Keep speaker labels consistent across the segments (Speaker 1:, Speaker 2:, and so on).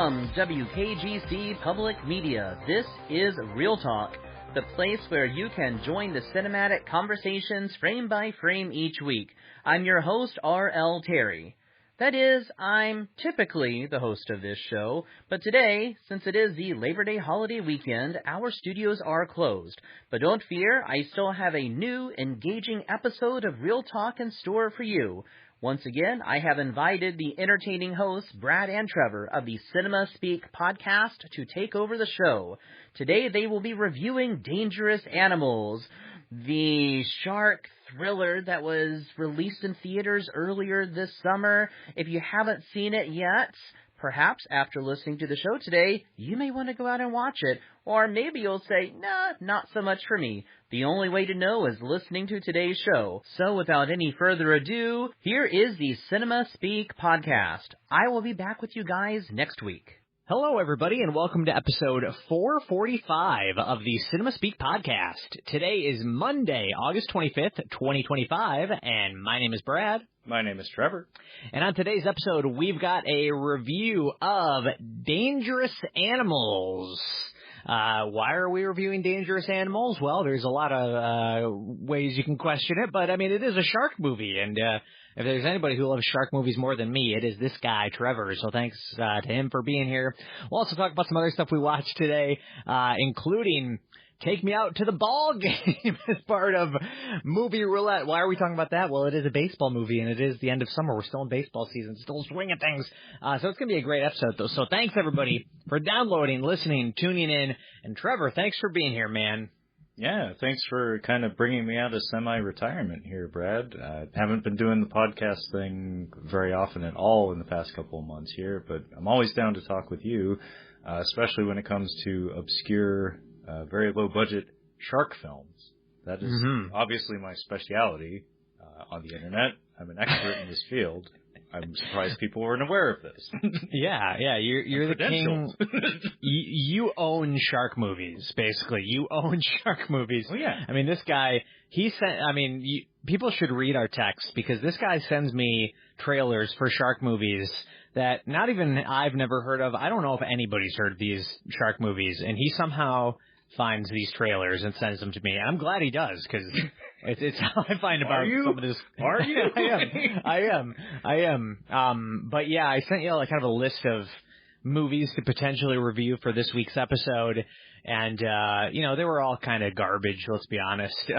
Speaker 1: From WKGC Public Media, this is ReelTalk, the place where you can join the cinematic conversations frame by frame each week. I'm your host, R.L. Terry. That is, I'm typically the host of this show, but today, since it is the Labor Day holiday weekend, our studios are closed. But don't fear, I still have a new, engaging episode of ReelTalk in store for you. Once again, I have invited the entertaining hosts, Brad and Trevor, of the Cinema Speak podcast to take over the show. Today, they will be reviewing Dangerous Animals, the shark thriller that was released in theaters earlier this summer. If you haven't seen it yet, perhaps after listening to the show today, you may want to go out and watch it. Or maybe you'll say, nah, not so much for me. The only way to know is listening to today's show. So without any further ado, here is the Cinema Speak podcast. I will be back with you guys next week.
Speaker 2: Hello, everybody, and welcome to episode 445 of the Cinema Speak podcast. Today is Monday, August 25th, 2025, and my name is Brad.
Speaker 3: My name is Trevor.
Speaker 2: And on today's episode, we've got a review of Dangerous Animals. Why are we reviewing Dangerous Animals? Well, there's a lot of ways you can question it, but, I mean, it is a shark movie, and if there's anybody who loves shark movies more than me, it is this guy, Trevor, so thanks to him for being here. We'll also talk about some other stuff we watched today, including Take Me Out to the Ball Game as part of Movie Roulette. Why are we talking about that? Well, it is a baseball movie, and it is the end of summer. We're still in baseball season, still swinging things. So it's going to be a great episode, though. So thanks, everybody, for downloading, listening, tuning in. And Trevor, thanks for being here, man.
Speaker 3: Yeah, thanks for kind of bringing me out of semi-retirement here, Brad. I haven't been doing the podcast thing very often at all in the past couple of months here, but I'm always down to talk with you, especially when it comes to obscure, very low-budget shark films. That is obviously my specialty on the internet. I'm an expert in this field. I'm surprised people weren't aware of this.
Speaker 2: Yeah, you're the king. You own shark movies, basically. You own shark movies.
Speaker 3: Oh, yeah.
Speaker 2: I mean, this guy, people should read our text, because this guy sends me trailers for shark movies that not even I've never heard of. I don't know if anybody's heard of these shark movies, and he somehow finds these trailers and sends them to me. And I'm glad he does, because it's how I find about some of this.
Speaker 3: Are you?
Speaker 2: I am. But yeah, I sent you kind of a list of movies to potentially review for this week's episode. And, they were all kind of garbage, let's be honest.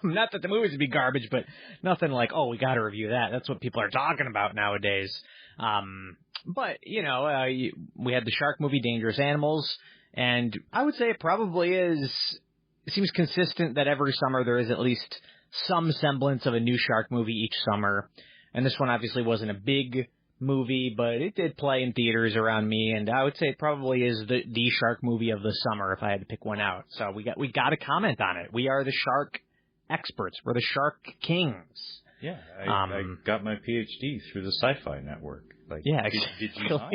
Speaker 2: Not that the movies would be garbage, but nothing like, oh, we got to review that. That's what people are talking about nowadays. But, we had the shark movie, Dangerous Animals. And I would say it probably seems consistent that every summer there is at least some semblance of a new shark movie each summer. And this one obviously wasn't a big movie, but it did play in theaters around me, and I would say it probably is the shark movie of the summer if I had to pick one out. So we got to comment on it. We are the shark experts. We're the shark kings.
Speaker 3: Yeah, I got my PhD through the Sci-Fi Network.
Speaker 2: Yeah,
Speaker 3: did you not?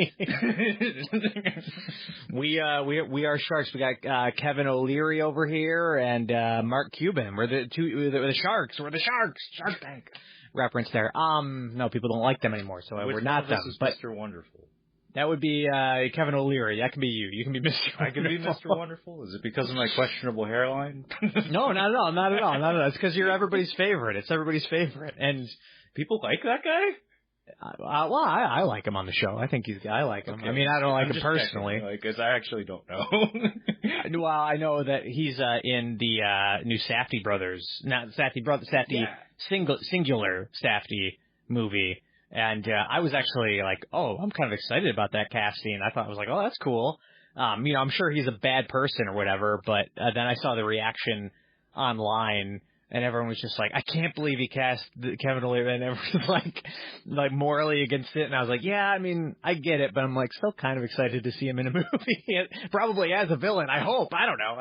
Speaker 2: We are sharks. We got Kevin O'Leary over here and Mark Cuban. We're the sharks. We're the sharks. Shark Tank reference there. No, people don't like them anymore, so we're not them.
Speaker 3: But Mr. Wonderful.
Speaker 2: That would be Kevin O'Leary. That can be you. You can be Mr. Wonderful.
Speaker 3: I can be Mr. Wonderful? Is it because of my questionable hairline?
Speaker 2: No, not at all. Not at all. It's because you're everybody's favorite. It's everybody's favorite. And
Speaker 3: people like that guy?
Speaker 2: Well, I like him on the show. I think I like him. Okay. I mean, I don't like him personally.
Speaker 3: Because I actually don't know.
Speaker 2: Well, I know that he's in the new Safdie brothers, not Safdie brothers, Safdie singular Safdie movie. And I was actually like, oh, I'm kind of excited about that casting. I thought I was like, oh, that's cool. I'm sure he's a bad person or whatever, but then I saw the reaction online. And everyone was just like, I can't believe he cast Kevin O'Leary. And everyone was like morally against it. And I was like, yeah, I mean, I get it. But I'm still kind of excited to see him in a movie. Probably as a villain, I hope. I don't know.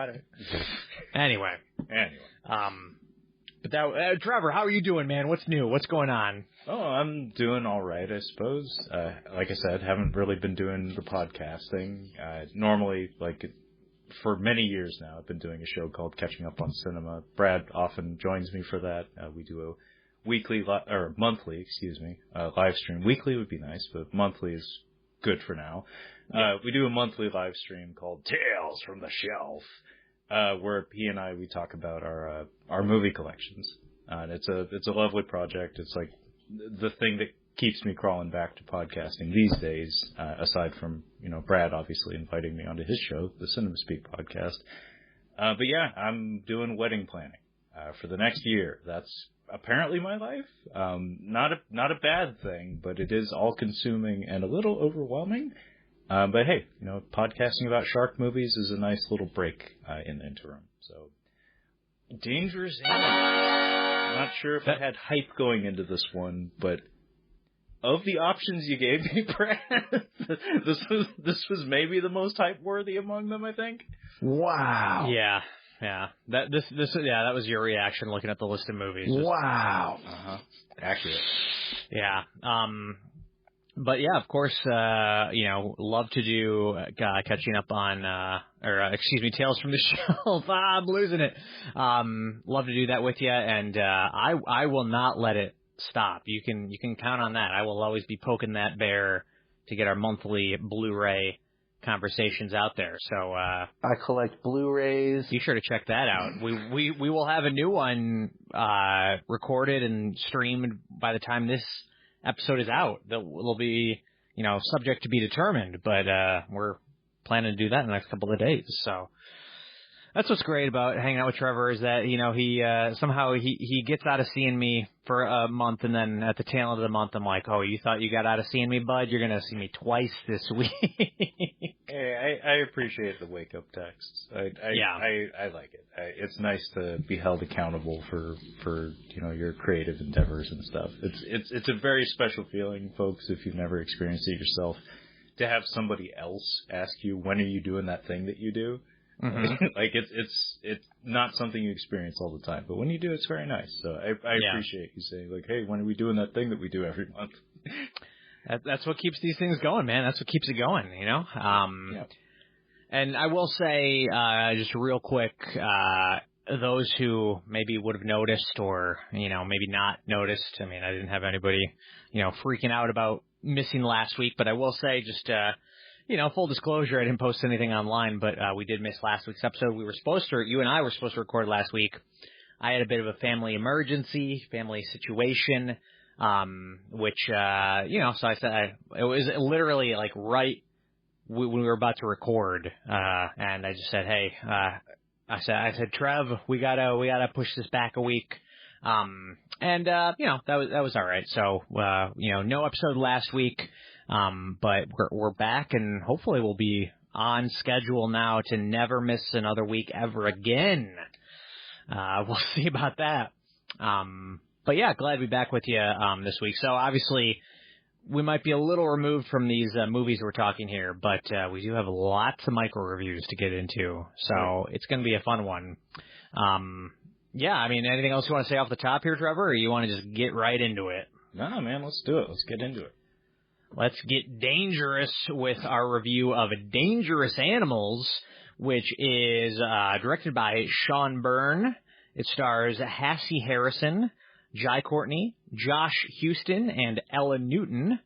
Speaker 2: Anyway. But Trevor, how are you doing, man? What's new? What's going on?
Speaker 3: Oh, I'm doing all right, I suppose. Like I said, haven't really been doing the podcasting. Normally, for many years now, I've been doing a show called Catching Up on Cinema. Brad often joins me for that. We do a monthly live stream. Weekly would be nice, but monthly is good for now. We do a monthly live stream called Tales from the Shelf, where he and we talk about our movie collections. And it's a lovely project. It's like the thing that keeps me crawling back to podcasting these days, aside from, Brad obviously inviting me onto his show, the Cinema Speak podcast. But yeah, I'm doing wedding planning, for the next year. That's apparently my life. Not a bad thing, but it is all consuming and a little overwhelming. But hey, podcasting about shark movies is a nice little break, in the interim. So, Dangerous Animals. I'm not sure if I had hype going into this one, but of the options you gave me, Brad, this was maybe the most hype worthy among them, I think.
Speaker 2: Wow. Yeah. That was your reaction looking at the list of movies.
Speaker 3: Wow. Accurate.
Speaker 2: Yeah. But yeah, of course, love to do catching up on, Tales from the Shelf. I'm losing it. Love to do that with you, and I will not let it stop. You can count on that. I will always be poking that bear to get our monthly Blu-ray conversations out there. So
Speaker 4: I collect Blu-rays.
Speaker 2: Be sure to check that out. We will have a new one recorded and streamed by the time this episode is out. That will be, subject to be determined, but we're planning to do that in the next couple of days. So that's what's great about hanging out with Trevor, is that, he somehow he gets out of seeing me for a month, and then at the tail end of the month, I'm like, oh, you thought you got out of seeing me, bud? You're going to see me twice this week.
Speaker 3: Hey, I appreciate the wake-up texts. I like it. It's nice to be held accountable for your creative endeavors and stuff. It's a very special feeling, folks, if you've never experienced it yourself, to have somebody else ask you, when are you doing that thing that you do? Mm-hmm. Like it's not something you experience all the time, but when you do, it's very nice. So I appreciate you saying, like, hey, when are we doing that thing that we do every month?
Speaker 2: That's what keeps these things going, man. That's what keeps it going, And I will say, just real quick, those who maybe would have noticed or, maybe not noticed. I mean, I didn't have anybody, freaking out about missing last week, but I will say just, full disclosure, I didn't post anything online, but we did miss last week's episode. You and I were supposed to record last week. I had a bit of a family emergency, family situation, which, so I said, it was literally like right when we were about to record, and I just said, hey, I said, Trev, we gotta push this back a week. That was all right. So, no episode last week. But we're back, and hopefully we'll be on schedule now to never miss another week ever again. We'll see about that. But yeah, glad to be back with you, this week. So obviously we might be a little removed from these, movies we're talking here, but, we do have lots of micro reviews to get into. So it's going to be a fun one. Yeah, I mean, anything else you want to say off the top here, Trevor, or you want to just get right into it?
Speaker 3: No, man, let's do it. Let's get into it.
Speaker 2: Let's get dangerous with our review of Dangerous Animals, which is directed by Sean Byrne. It stars Hassie Harrison, Jai Courtney, Josh Houston, and Ella Newton.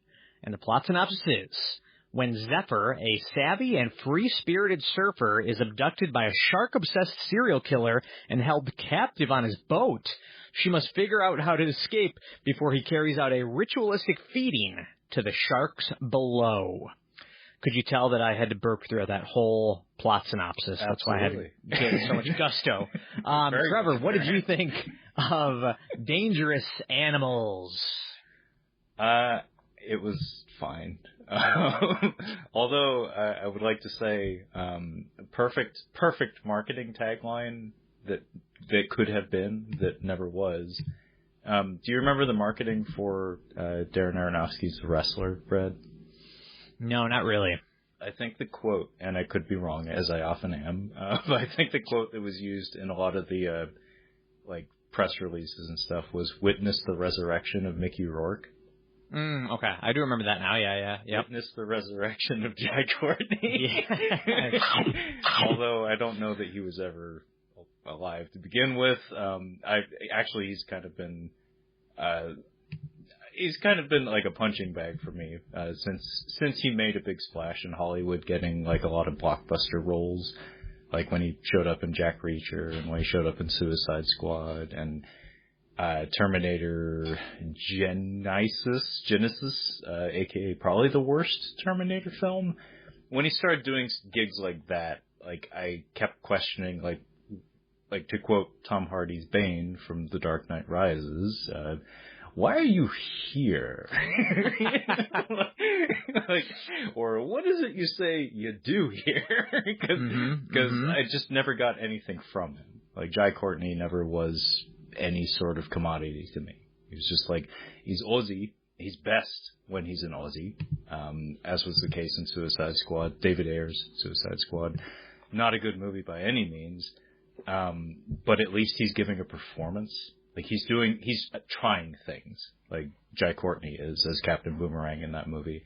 Speaker 2: And the plot synopsis is, when Zephyr, a savvy and free-spirited surfer, is abducted by a shark-obsessed serial killer and held captive on his boat, she must figure out how to escape before he carries out a ritualistic feeding to the sharks below. Could you tell that I had to burp through that whole plot synopsis?
Speaker 3: Absolutely.
Speaker 2: That's why I had to get so much gusto. Trevor, what did you think of Dangerous Animals?
Speaker 3: It was fine. Although I would like to say, perfect marketing tagline that could have been, that never was. Do you remember the marketing for Darren Aronofsky's The Wrestler, Brad?
Speaker 2: No, not really.
Speaker 3: I think the quote, and I could be wrong, as I often am, but I think the quote that was used in a lot of the press releases and stuff was "Witness the resurrection of Mickey Rourke."
Speaker 2: Okay, I do remember that now. Yeah. Yep.
Speaker 3: Witness the resurrection of Jai Courtney. Yeah. Although I don't know that he was ever alive to begin with. He's kind of been, he's kind of been like a punching bag for me since he made a big splash in Hollywood, getting like a lot of blockbuster roles, like when he showed up in Jack Reacher and when he showed up in Suicide Squad and Terminator Genesis, aka probably the worst Terminator film. When he started doing gigs like that, like I kept questioning, like to quote Tom Hardy's Bane from The Dark Knight Rises, why are you here? Like, or what is it you say you do here? Because I just never got anything from him. Like, Jai Courtney never was any sort of commodity to me. He was just like, he's Aussie. He's best when he's an Aussie, as was the case in Suicide Squad. David Ayer's Suicide Squad. Not a good movie by any means, but at least he's giving a performance. Like, he's trying things, like Jai Courtney is as Captain Boomerang in that movie.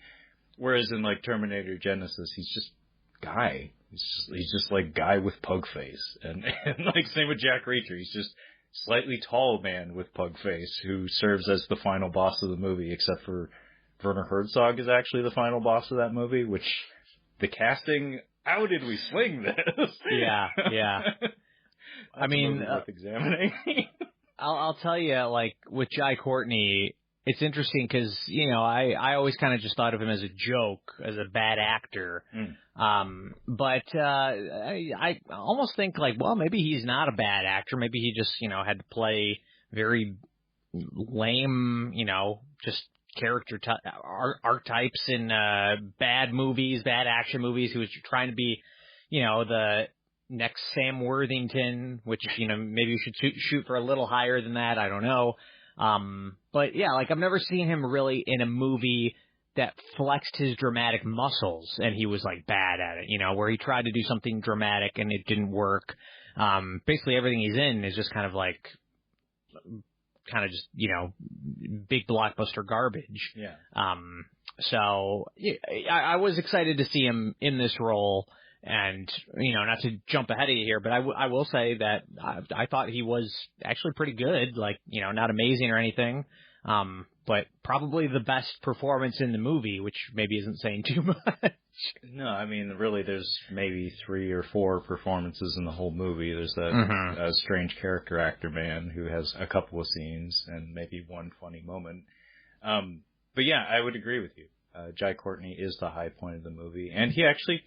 Speaker 3: Whereas in, like, Terminator Genesis, he's just Guy. He's just like Guy with pug face. And like, same with Jack Reacher. He's just slightly tall man with pug face who serves as the final boss of the movie, except for Werner Herzog is actually the final boss of that movie, which the casting, how did we swing this?
Speaker 2: Yeah. I mean,
Speaker 3: worth examining.
Speaker 2: I'll tell you, like, with Jai Courtney, it's interesting because, you know, I always kind of just thought of him as a joke, as a bad actor. But I almost think, like, well, maybe he's not a bad actor. Maybe he just, you know, had to play very lame, you know, just character archetypes in bad movies, bad action movies. He was trying to be, you know, the next Sam Worthington, which, you know, maybe you should shoot for a little higher than that. I don't know. But yeah, like, I've never seen him really in a movie that flexed his dramatic muscles and he was like bad at it, you know, where he tried to do something dramatic and it didn't work. Basically everything he's in is just kind of like, just, you know, big blockbuster garbage.
Speaker 3: Yeah.
Speaker 2: So I was excited to see him in this role. And, you know, not to jump ahead of you here, but I will say that I thought he was actually pretty good. Like, you know, not amazing or anything, but probably the best performance in the movie, which maybe isn't saying too much.
Speaker 3: No, I mean, really, there's maybe 3 or 4 performances in the whole movie. There's that strange character actor man who has a couple of scenes and maybe one funny moment. But yeah, I would agree with you. Jai Courtney is the high point of the movie, and he actually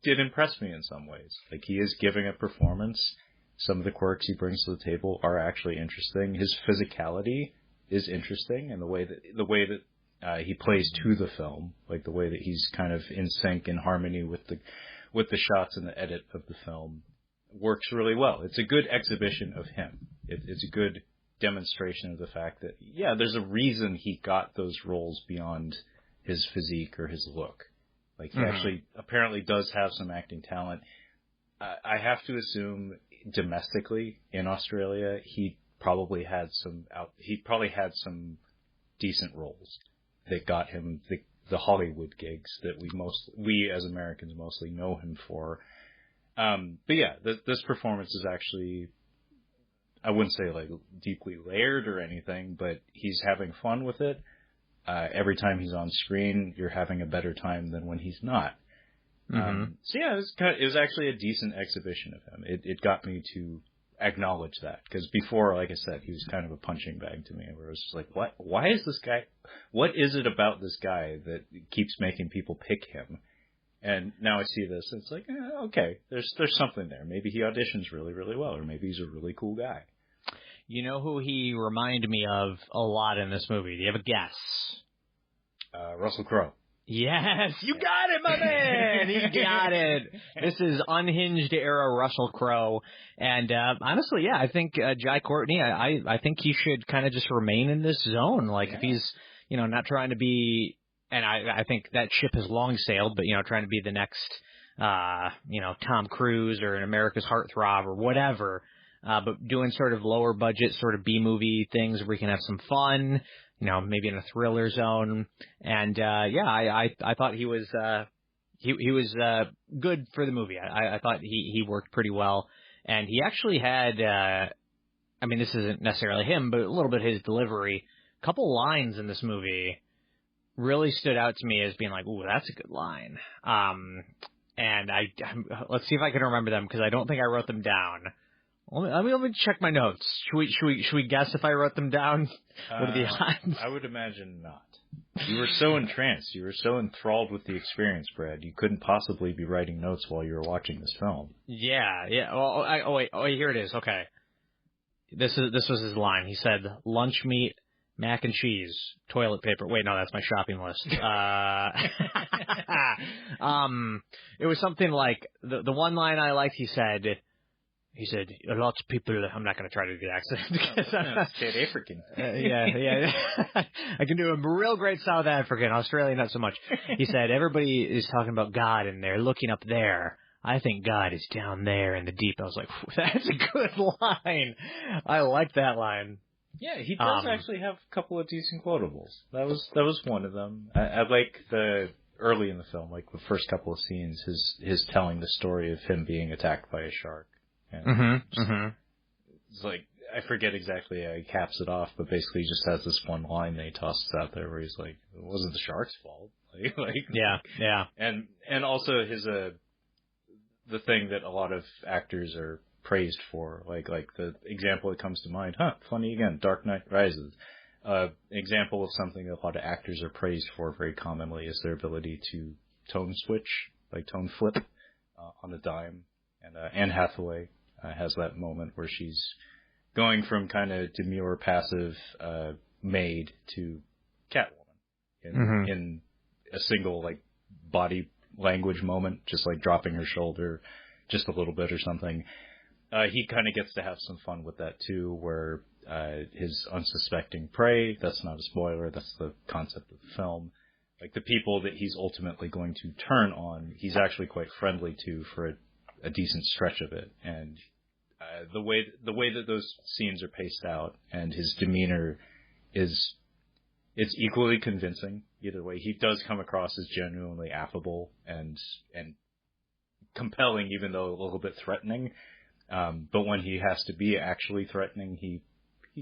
Speaker 3: did impress me in some ways. Like, he is giving a performance. Some of the quirks he brings to the table are actually interesting. His physicality is interesting, and the way that he plays to the film, like the way that he's kind of in sync, in harmony with the shots and the edit of the film, works really well. It's a good exhibition of him. It's a good demonstration of the fact that, yeah, there's a reason he got those roles beyond his physique or his look. Like, he actually apparently does have some acting talent. I have to assume domestically in Australia, he probably had some decent roles that got him the Hollywood gigs that we as Americans mostly know him for. But yeah, this performance is actually, I wouldn't say like deeply layered or anything, but he's having fun with it. Every time he's on screen, you're having a better time than when he's not. So yeah, it was actually a decent exhibition of him. It got me to acknowledge that, because before, like I said, he was kind of a punching bag to me, where it was just like, what? Why is this guy? What is it about this guy that keeps making people pick him? And now I see this, and it's like, okay, there's something there. Maybe he auditions really, really well, or maybe he's a really cool guy.
Speaker 2: You know who he reminded me of a lot in this movie? Do you have a guess?
Speaker 3: Russell Crowe.
Speaker 2: Yes, you got it, my man! He got it! This is unhinged era Russell Crowe. And honestly, yeah, I think Jai Courtney, I think he should kind of just remain in this zone. Like, if he's, you know, not trying to be, and I think that ship has long sailed, but, you know, trying to be the next, you know, Tom Cruise or an America's Heartthrob or whatever, but doing sort of lower budget, sort of B-movie things where we can have some fun, you know, maybe in a thriller zone. And, yeah, I thought he was good for the movie. I thought he worked pretty well. And he actually had, I mean, this isn't necessarily him, but a little bit his delivery couple lines in this movie really stood out to me as being like, ooh, that's a good line. And let's see if I can remember them, because I don't think I wrote them down. Let me check my notes. Should we guess if I wrote them down? What are the odds?
Speaker 3: I would imagine not. You were so entranced. You were so enthralled with the experience, Brad. You couldn't possibly be writing notes while you were watching this film.
Speaker 2: Yeah. Well, wait, here it is. Okay. This was his line. He said, lunch meat, mac and cheese, toilet paper. Wait, no, that's my shopping list. It was something like, the one line I liked, he said, lots of people, I'm not going to try to do the accent.
Speaker 3: South African.
Speaker 2: Yeah. I can do a real great South African, Australian not so much. He said, everybody is talking about God and they're looking up there. I think God is down there in the deep. I was like, that's a good line. I like that line.
Speaker 3: Yeah, he does actually have a couple of decent quotables. That was one of them. I like the early in the film, like the first couple of scenes, his telling the story of him being attacked by a shark. And it's like, I forget exactly how he caps it off, but basically he just has this one line that he tosses out there where he's like, it wasn't the shark's fault.
Speaker 2: Yeah.
Speaker 3: And also his the thing that a lot of actors are praised for, like the example that comes to mind, funny again, Dark Knight Rises. Example of something that a lot of actors are praised for very commonly is their ability to tone switch, like tone flip on a dime. And Anne Hathaway has that moment where she's going from kind of demure, passive maid to Catwoman in a single like body language moment, just like dropping her shoulder just a little bit or something. He kind of gets to have some fun with that too, where his unsuspecting prey, that's not a spoiler, that's the concept of the film, like the people that he's ultimately going to turn on, he's actually quite friendly to for a decent stretch of it. And the way that those scenes are paced out and his demeanor it's equally convincing either way. He does come across as genuinely affable and compelling, even though a little bit threatening. But when he has to be actually threatening, he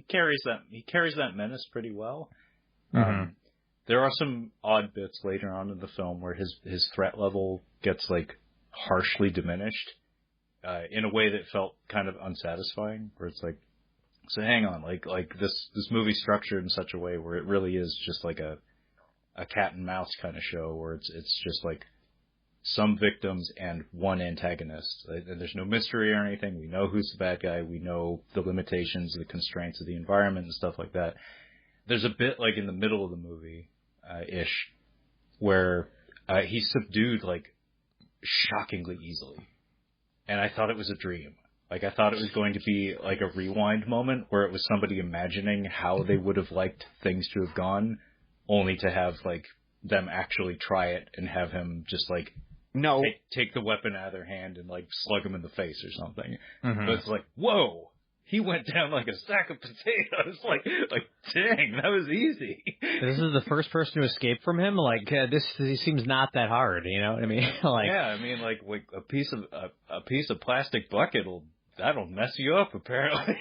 Speaker 3: carries that menace pretty well. There are some odd bits later on in the film where his threat level gets like harshly diminished in a way that felt kind of unsatisfying, where it's like, so hang on, like this movie's structured in such a way where it really is just like a cat and mouse kind of show, where it's just like some victims and one antagonist. And there's no mystery or anything. We know who's the bad guy. We know the limitations, the constraints of the environment and stuff like that. There's a bit like in the middle of the movie ish where he's subdued like shockingly easily. And I thought it was a dream. Like, I thought it was going to be like a rewind moment where it was somebody imagining how they would have liked things to have gone, only to have like them actually try it and have him just like take the weapon out of their hand and like slug him in the face or something. But it's like, whoa, he went down like a sack of potatoes. Like dang, that was easy.
Speaker 2: This is the first person to escape from him. Like this seems not that hard. You know what I mean? Like,
Speaker 3: yeah, I mean, like a piece of plastic bucket that'll mess you up, apparently.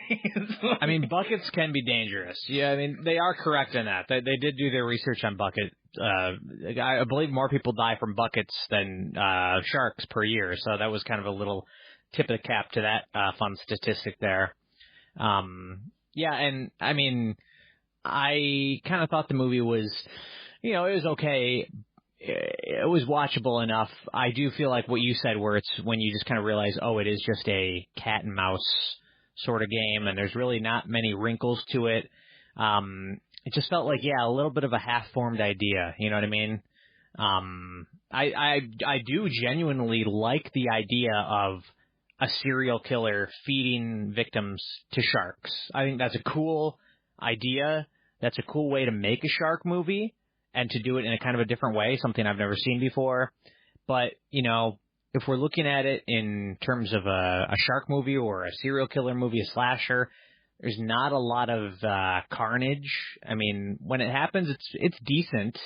Speaker 2: I mean, buckets can be dangerous. Yeah, I mean, they are correct in that. They did do their research on bucket. I believe more people die from buckets than sharks per year, so that was kind of a little tip of the cap to that fun statistic there. Yeah, and I mean, I kind of thought the movie was, it was okay. It was watchable enough. I do feel like what you said, where it's when you just kind of realize, oh, it is just a cat and mouse sort of game, and there's really not many wrinkles to it. It just felt like, a little bit of a half-formed idea. You know what I mean? I do genuinely like the idea of a serial killer feeding victims to sharks. I think that's a cool idea. That's a cool way to make a shark movie. And to do it in a kind of a different way, something I've never seen before. But, if we're looking at it in terms of a shark movie or a serial killer movie, a slasher, there's not a lot of carnage. I mean, when it happens, it's decent.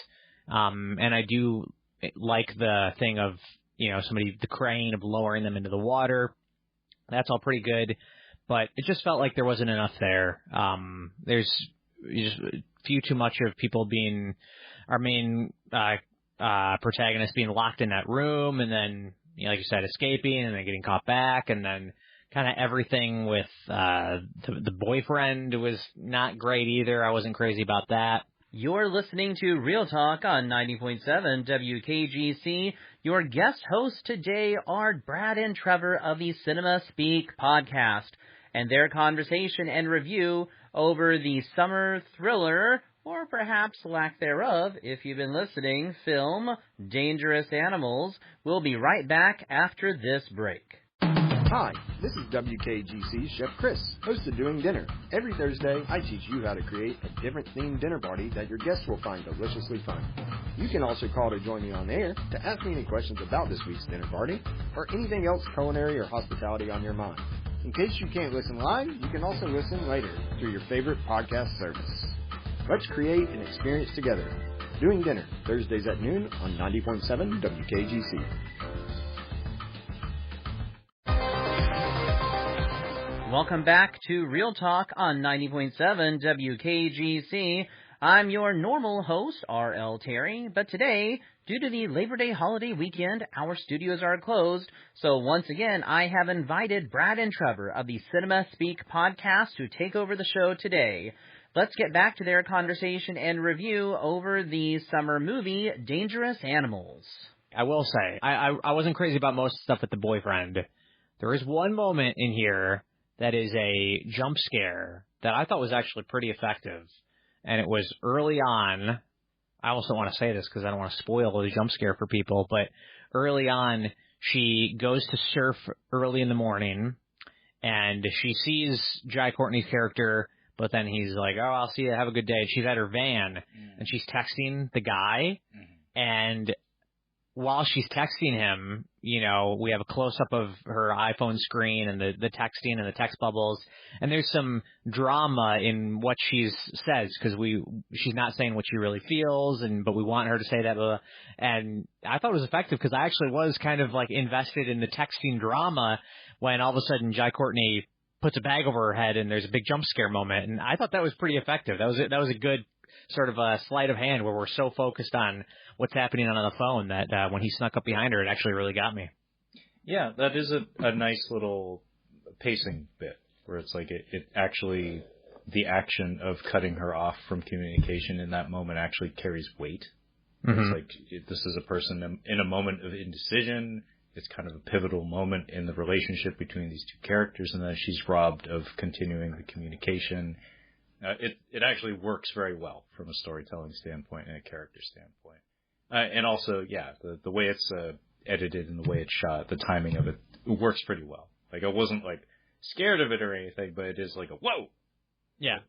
Speaker 2: And I do like the thing of, the crane of lowering them into the water. That's all pretty good. But it just felt like there wasn't enough there. There's few too much of people being our main protagonist being locked in that room, and then, like you said, escaping and then getting caught back, and then kind of everything with the boyfriend was not great either. I wasn't crazy about that.
Speaker 1: You're listening to Real Talk on 90.7 WKGC. Your guest hosts today are Brad and Trevor of the Cinema Speak podcast, and their conversation and review over the summer thriller, or perhaps lack thereof if you've been listening, film Dangerous Animals. We'll be right back after this break.
Speaker 5: Hi, this is WKGC's Chef Chris, host of Doing Dinner. Every Thursday, I teach you how to create a different themed dinner party that your guests will find deliciously fun. You can also call to join me on air to ask me any questions about this week's dinner party, or anything else culinary or hospitality on your mind. In case you can't listen live, you can also listen later through your favorite podcast service. Let's create an experience together. Doing Dinner, Thursdays at noon on 90.7 WKGC.
Speaker 1: Welcome back to Real Talk on 90.7 WKGC. I'm your normal host, R.L. Terry, but today, due to the Labor Day holiday weekend, our studios are closed, so once again, I have invited Brad and Trevor of the Cinema Speak podcast to take over the show today. Let's get back to their conversation and review over the summer movie, Dangerous Animals.
Speaker 2: I will say, I wasn't crazy about most stuff with the boyfriend. There is one moment in here that is a jump scare that I thought was actually pretty effective. And it was early on. I also don't want to say this because I don't want to spoil the jump scare for people, but early on, she goes to surf early in the morning, and she sees Jai Courtney's character, but then he's like, oh, I'll see you, have a good day. She's at her van, and she's texting the guy, and while she's texting him, we have a close-up of her iPhone screen and the texting and the text bubbles, and there's some drama in what she says, because she's not saying what she really feels, but we want her to say that, and I thought it was effective, because I actually was kind of, invested in the texting drama when all of a sudden Jai Courtney puts a bag over her head and there's a big jump scare moment, and I thought that was pretty effective. That was a good sort of a sleight of hand where we're so focused on what's happening on the phone that when he snuck up behind her, it actually really got me.
Speaker 3: Yeah, that is a nice little pacing bit where it's like it actually, the action of cutting her off from communication in that moment actually carries weight. Mm-hmm. It's like this is a person in a moment of indecision. It's kind of a pivotal moment in the relationship between these two characters, and then she's robbed of continuing the communication. It actually works very well from a storytelling standpoint and a character standpoint. And also, yeah, the way it's edited and the way it's shot, the timing of it works pretty well. Like, I wasn't, scared of it or anything, but it is like a, whoa!
Speaker 2: Yeah.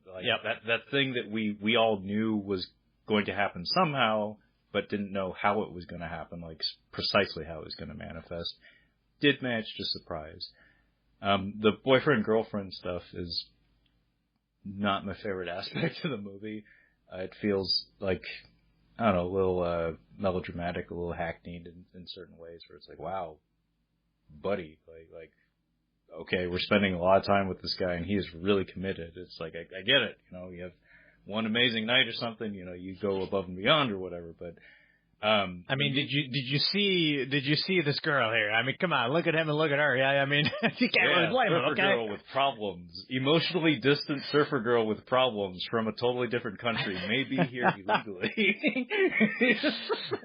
Speaker 3: That thing that we all knew was going to happen somehow, but didn't know how it was going to happen, precisely how it was going to manifest, did manage to surprise. The boyfriend-girlfriend stuff is not my favorite aspect of the movie. It feels like, I don't know, a little melodramatic, a little hackneyed in certain ways, where it's like, wow, buddy, okay, we're spending a lot of time with this guy and he is really committed. It's like, I get it, you have one amazing night or something, you go above and beyond or whatever, but
Speaker 2: did you see this girl here? I mean, come on, look at him and look at her. Yeah, I mean, you can't really blame him, okay?
Speaker 3: Surfer girl with problems, emotionally distant surfer girl with problems from a totally different country, may be here illegally.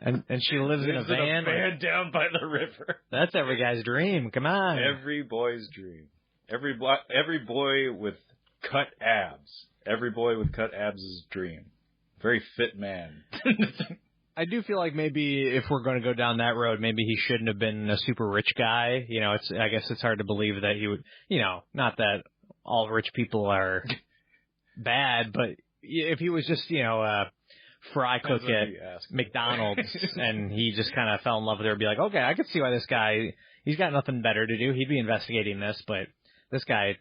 Speaker 2: and she lives in a van
Speaker 3: down by the river.
Speaker 2: That's every guy's dream. Come on.
Speaker 3: Every boy's dream. Every boy with cut abs. Every boy with cut abs is dream. Very fit man.
Speaker 2: I do feel like maybe if we're going to go down that road, maybe he shouldn't have been a super rich guy. I guess it's hard to believe that he would, not that all rich people are bad, but if he was just, a fry cook at McDonald's and he just kind of fell in love with her and be like, okay, I could see why this guy, he's got nothing better to do. He'd be investigating this, but this guy,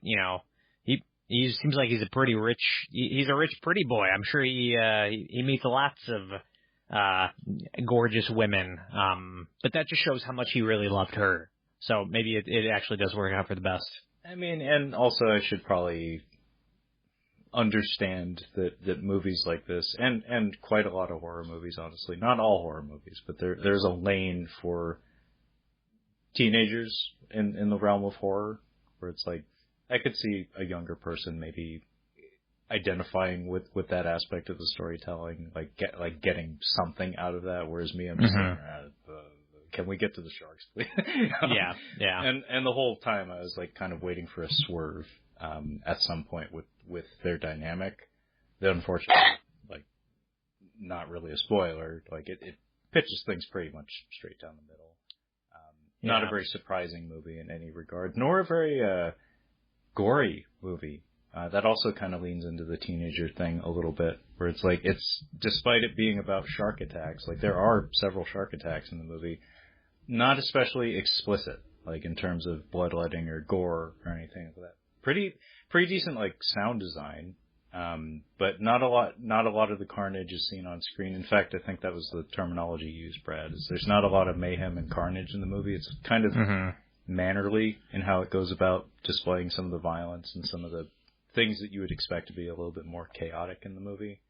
Speaker 2: he seems like he's a pretty rich, he's a rich, pretty boy. I'm sure he meets lots of gorgeous women, but that just shows how much he really loved her. So maybe it actually does work out for the best.
Speaker 3: I mean, and also I should probably understand that movies like this, and quite a lot of horror movies, honestly, not all horror movies, but there's a lane for teenagers in the realm of horror, where it's like, I could see a younger person maybe identifying with that aspect of the storytelling, getting something out of that, whereas me, I'm just like, can we get to the sharks, please?
Speaker 2: Yeah.
Speaker 3: And the whole time I was like kind of waiting for a swerve at some point with their dynamic. That unfortunately, like, not really a spoiler, like it pitches things pretty much straight down the middle. Not a very surprising movie in any regard, nor a very gory movie. That also kind of leans into the teenager thing a little bit, where it's like, despite it being about shark attacks, like there are several shark attacks in the movie, not especially explicit, like in terms of bloodletting or gore or anything like that. Pretty decent, like, sound design, but not a lot of the carnage is seen on screen. In fact, I think that was the terminology used, Brad, is there's not a lot of mayhem and carnage in the movie. It's kind of mannerly in how it goes about displaying some of the violence and some of the things that you would expect to be a little bit more chaotic in the movie,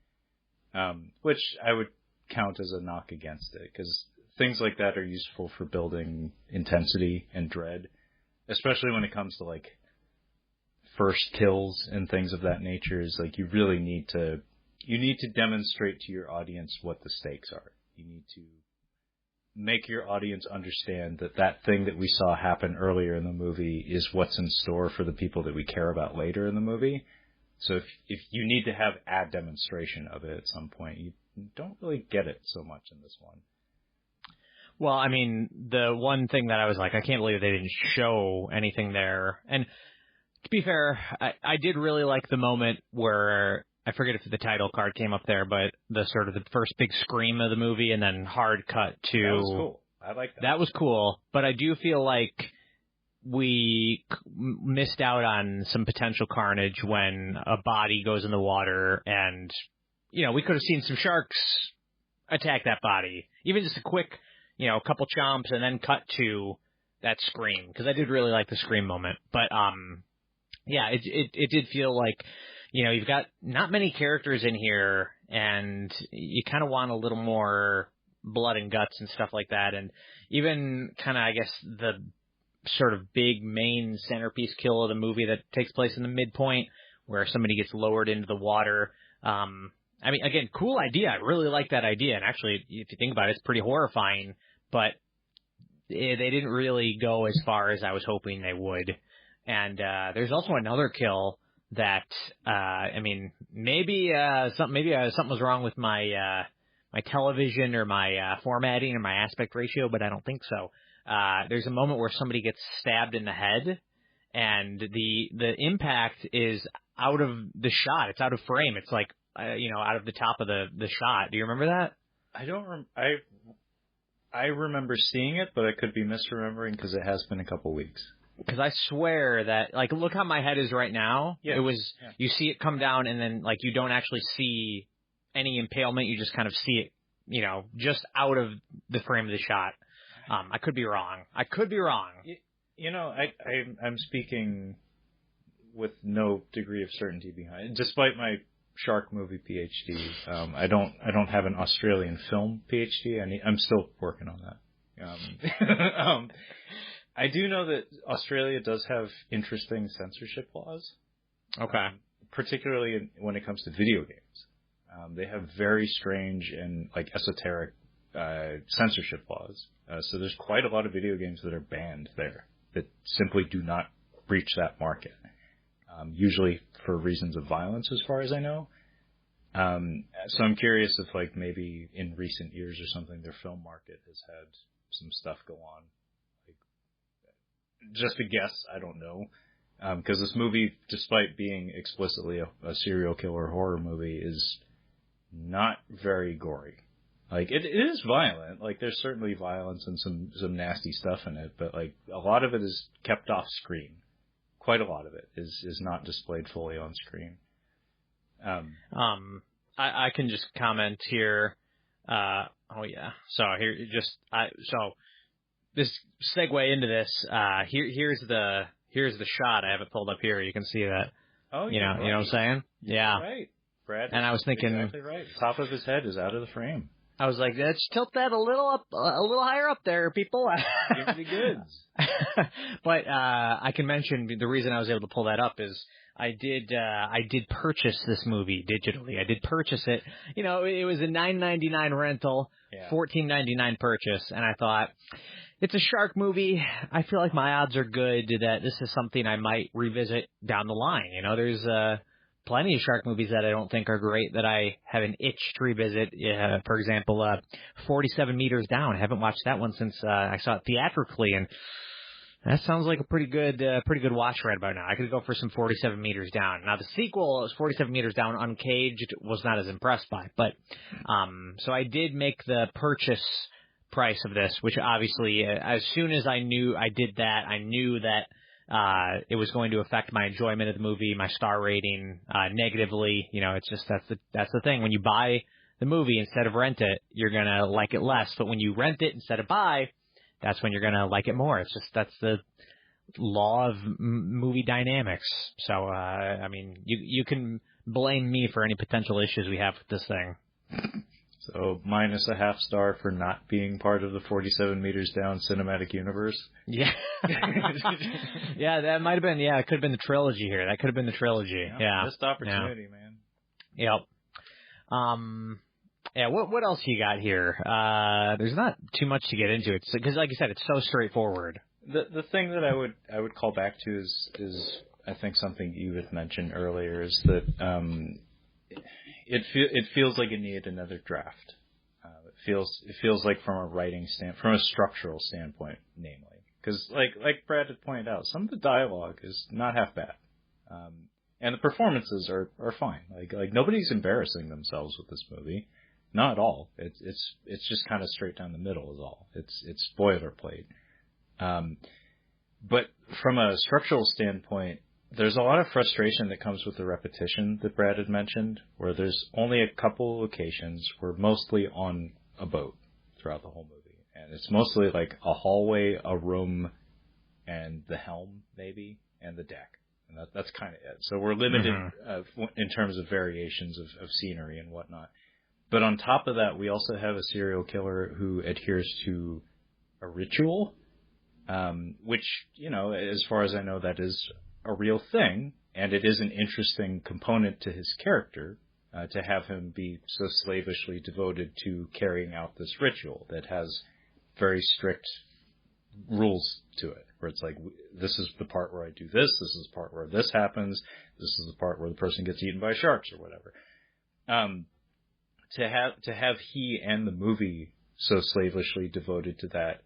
Speaker 3: which I would count as a knock against it, because things like that are useful for building intensity and dread, especially when it comes to, like, first kills and things of that nature. Is like, you really need to demonstrate to your audience what the stakes are. You need to make your audience understand that thing that we saw happen earlier in the movie is what's in store for the people that we care about later in the movie. So if you need to have a demonstration of it at some point, you don't really get it so much in this one.
Speaker 2: Well, I mean, the one thing that I was like, I can't believe they didn't show anything there. And to be fair, I did really like the moment where, I forget if the title card came up there, but the sort of the first big scream of the movie and then hard cut to...
Speaker 3: That was cool. I like that.
Speaker 2: That was cool, but I do feel like we missed out on some potential carnage when a body goes in the water, and, you know, we could have seen some sharks attack that body. Even just a quick, you know, couple chomps and then cut to that scream, because I did really like the scream moment. But, yeah, it did feel like, you know, you've got not many characters in here, and you kind of want a little more blood and guts and stuff like that. And even kind of, I guess, the sort of big main centerpiece kill of the movie that takes place in the midpoint, where somebody gets lowered into the water. I mean, again, cool idea. I really like that idea. And actually, if you think about it, it's pretty horrifying, but they didn't really go as far as I was hoping they would. And there's also another kill that, I mean, maybe something was wrong with my my television or my formatting or my aspect ratio, but I don't think so. There's a moment where somebody gets stabbed in the head, and the impact is out of the shot. It's out of frame. It's like, you know, out of the top of the shot. Do you remember that?
Speaker 3: I remember seeing it, but I could be misremembering because it has been a couple weeks.
Speaker 2: Because I swear that, like, look how my head is right now. Yeah. It was, you see it come down, and then, like, you don't actually see any impalement. You just kind of see it, you know, just out of the frame of the shot. I could be wrong.
Speaker 3: You know, I'm speaking with no degree of certainty behind it. Despite my shark movie PhD, I don't have an Australian film PhD. I'm still working on that. I do know that Australia does have interesting censorship laws.
Speaker 2: Okay.
Speaker 3: Particularly when it comes to video games. They have very strange and, like, esoteric censorship laws. So there's quite a lot of video games that are banned there that simply do not reach that market. Usually for reasons of violence, as far as I know. So I'm curious if, like, maybe in recent years or something, their film market has had some stuff go on. Just a guess, I don't know. Because this movie, despite being explicitly a serial killer horror movie, is not very gory. Like, it is violent. Like, there's certainly violence and some nasty stuff in it, but, like, a lot of it is kept off screen. Quite a lot of it is not displayed fully on screen.
Speaker 2: I can just comment here. Oh yeah. So here, this segue into this. Here's the shot. I have it pulled up here. You can see that.
Speaker 3: Oh,
Speaker 2: you know what I'm saying? Yeah.
Speaker 3: Right. Brad.
Speaker 2: And I was thinking,
Speaker 3: exactly right. Top of his head is out of the frame.
Speaker 2: I was like, let's tilt that a little higher up there, people.
Speaker 3: Give me the goods.
Speaker 2: But I can mention the reason I was able to pull that up is I did purchase this movie digitally. I did purchase it. You know, it was a $9.99 rental, $14.99 purchase, and I thought, it's a shark movie. I feel like my odds are good that this is something I might revisit down the line. You know, there's plenty of shark movies that I don't think are great that I have an itch to revisit. For example, 47 Meters Down. I haven't watched that one since I saw it theatrically, and that sounds like a pretty good watch right about now. I could go for some 47 Meters Down. Now, the sequel, 47 Meters Down Uncaged, was not as impressed by. But so I did make the purchase price of this, which obviously, as soon as I knew I did that, I knew that it was going to affect my enjoyment of the movie, my star rating negatively. You know, it's just that's the thing. When you buy the movie instead of rent it, you're gonna like it less. But when you rent it instead of buy, that's when you're gonna like it more. It's just that's the law of movie dynamics. So I mean, you can blame me for any potential issues we have with this thing.
Speaker 3: So minus a half star for not being part of the 47 Meters Down cinematic universe.
Speaker 2: Yeah. Yeah, that might have been, it could have been the trilogy here. That could have been the trilogy. Yeah.
Speaker 3: Missed opportunity, man.
Speaker 2: Yep. Yeah, what else you got here? There's not too much to get into. It's because, like you said, it's so straightforward.
Speaker 3: The thing that I would call back to is I think something you had mentioned earlier is that it feels like it needed another draft. It feels like from a structural standpoint, namely, because like Brad had pointed out, some of the dialogue is not half bad, and the performances are fine. Like nobody's embarrassing themselves with this movie, not at all. It's just kind of straight down the middle is all. It's boilerplate. But from a structural standpoint, there's a lot of frustration that comes with the repetition that Brad had mentioned, where there's only a couple locations. We're mostly on a boat throughout the whole movie. And it's mostly like a hallway, a room, and the helm, maybe, and the deck. And that's kind of it. So we're limited in terms of variations of scenery and whatnot. But on top of that, we also have a serial killer who adheres to a ritual, which, you know, as far as I know, that is a real thing, and it is an interesting component to his character to have him be so slavishly devoted to carrying out this ritual that has very strict rules to it, where it's like, this is the part where I do this is the part where this happens, this is the part where the person gets eaten by sharks or whatever. To have he and the movie so slavishly devoted to that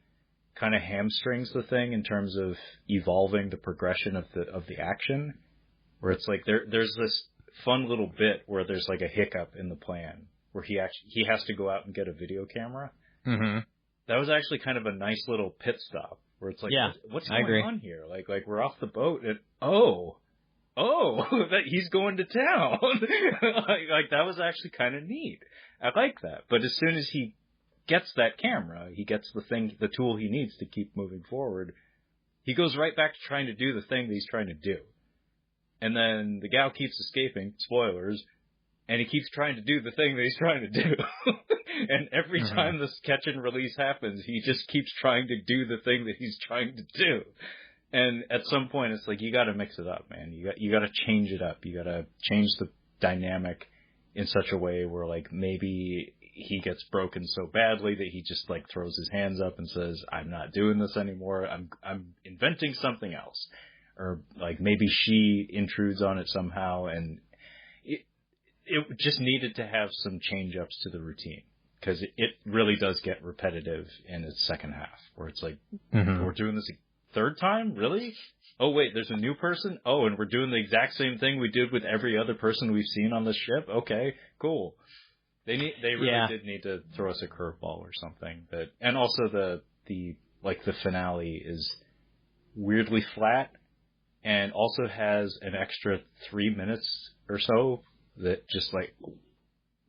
Speaker 3: kind of hamstrings the thing in terms of evolving the progression of the action, where it's like there's this fun little bit where there's like a hiccup in the plan where he has to go out and get a video camera.
Speaker 2: Mm-hmm.
Speaker 3: That was actually kind of a nice little pit stop where it's like, what's going on here? Like we're off the boat and that he's going to town. like that was actually kind of neat. I like that. But as soon as he gets that camera, he gets the tool he needs to keep moving forward, he goes right back to trying to do the thing that he's trying to do. And then the gal keeps escaping, spoilers, and he keeps trying to do the thing that he's trying to do. And every time this catch and release happens, he just keeps trying to do the thing that he's trying to do. And at some point, it's like, you got to mix it up, man. You got to change it up. You got to change the dynamic in such a way where, like, maybe he gets broken so badly that he just like throws his hands up and says, I'm not doing this anymore. I'm inventing something else. Or like maybe she intrudes on it somehow, and it just needed to have some change ups to the routine, because it really does get repetitive in its second half, where it's like, we're doing this a third time? Really? Oh wait, there's a new person? Oh, and we're doing the exact same thing we did with every other person we've seen on this ship? Okay, cool. They really did need to throw us a curveball or something. And also the finale is weirdly flat, and also has an extra 3 minutes or so that just like,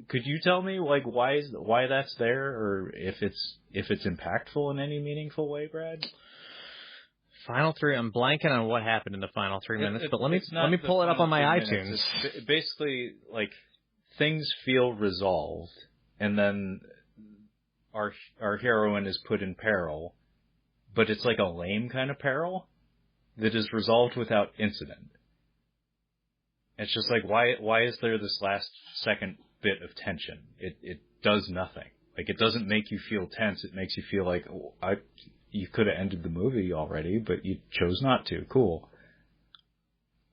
Speaker 3: could you tell me like why that's there, or if it's impactful in any meaningful way, Brad?
Speaker 2: Final 3. I'm blanking on what happened in the final 3 minutes, but let me pull it up on my iTunes.
Speaker 3: It's basically, like, things feel resolved, and then our heroine is put in peril, but it's like a lame kind of peril that is resolved without incident. It's just like, why is there this last second bit of tension? It does nothing. Like, it doesn't make you feel tense. It makes you feel like, you could have ended the movie already, but you chose not to. Cool.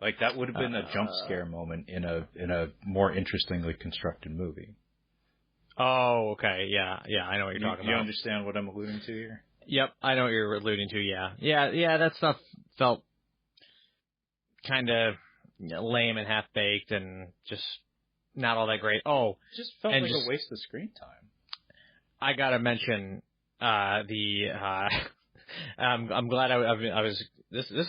Speaker 3: Like, that would have been a jump scare moment in a more interestingly constructed movie.
Speaker 2: Oh, okay. Yeah, I know what you're talking about.
Speaker 3: You understand what I'm alluding to here?
Speaker 2: Yep, I know what you're alluding to, Yeah, that stuff felt kind of lame and half-baked and just not all that great. Oh.
Speaker 3: It just felt like a waste of screen time.
Speaker 2: I gotta mention, I'm glad I was,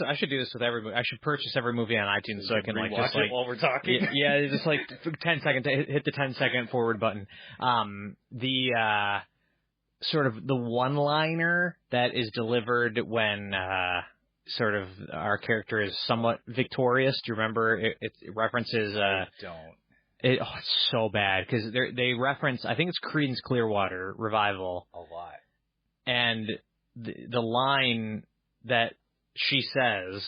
Speaker 2: I should do this with every movie. I should purchase every movie on iTunes so I can
Speaker 3: watch it while we're talking.
Speaker 2: Yeah, just like 10 seconds, hit the 10-second forward button. The sort of the one-liner that is delivered when sort of our character is somewhat victorious. Do you remember? It references.
Speaker 3: I don't.
Speaker 2: It's so bad because they reference. I think it's Creedence Clearwater Revival.
Speaker 3: A lot.
Speaker 2: And the line that she says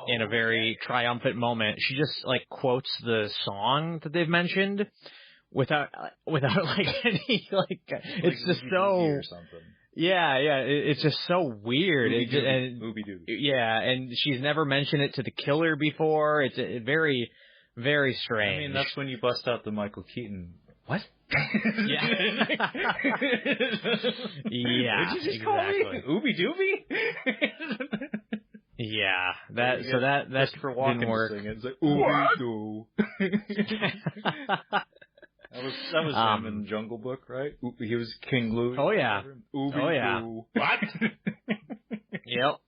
Speaker 2: in a very triumphant moment, she just like quotes the song that they've mentioned without like any like it's just so yeah it's just so weird. Yeah, and she's never mentioned it to the killer before. It's very, very strange.
Speaker 3: I mean, that's when you bust out the Michael Keaton. What?
Speaker 2: Yeah. Yeah.
Speaker 3: Did you just call me Ooby Dooby?
Speaker 2: Yeah. That's
Speaker 3: for walking
Speaker 2: didn't work.
Speaker 3: It's like Ooby Doo. That was him in Jungle Book, right? He was King Louie.
Speaker 2: Oh yeah.
Speaker 3: Ooby Doo. What?
Speaker 2: Yep.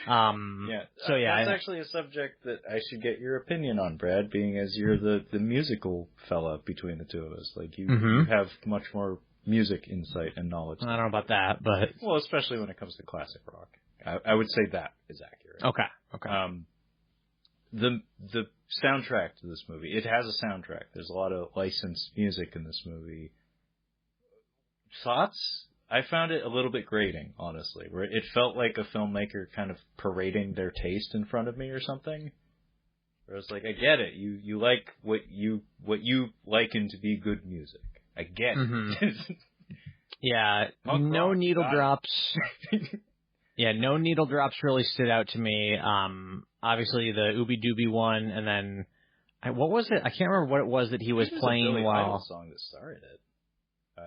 Speaker 3: Yeah.
Speaker 2: So yeah,
Speaker 3: that's actually a subject that I should get your opinion on, Brad, being as you're the musical fella between the two of us. Like you have much more music insight and knowledge.
Speaker 2: I don't know about that, but
Speaker 3: well, especially when it comes to classic rock, I would say that is accurate.
Speaker 2: Okay.
Speaker 3: The soundtrack to this movie, it has a soundtrack. There's a lot of licensed music in this movie. Thoughts? I found it a little bit grating, honestly, where it felt like a filmmaker kind of parading their taste in front of me or something. Where I was like, I get it. You like what you liken to be good music. I get it.
Speaker 2: Yeah, no needle drops. Yeah, no needle drops really stood out to me. Obviously the Ooby Dooby one, and then what was it? I can't remember what it was that he was playing
Speaker 3: a Billy
Speaker 2: while.
Speaker 3: Idol song that started it.